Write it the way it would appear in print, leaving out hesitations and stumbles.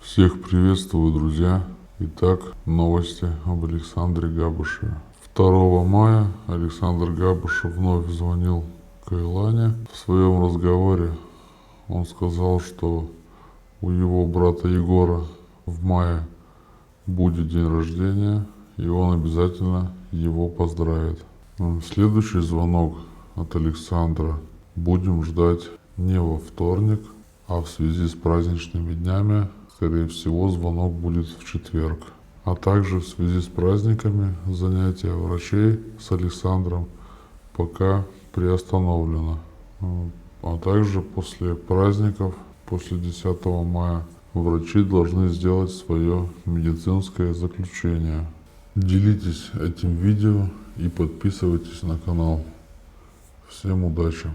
Всех приветствую, друзья! Итак, новости об Александре Габышеве. 2 мая Александр Габышев вновь звонил Каилане. В своем разговоре он сказал, что у его брата Егора в мае будет день рождения, и он обязательно его поздравит. Следующий звонок от Александра будем ждать не во вторник, а в связи с праздничными днями. Скорее всего, звонок будет в четверг. А также в связи с праздниками занятия врачей с Александром пока приостановлено. А также после праздников, после 10 мая, врачи должны сделать свое медицинское заключение. Делитесь этим видео и подписывайтесь на канал. Всем удачи!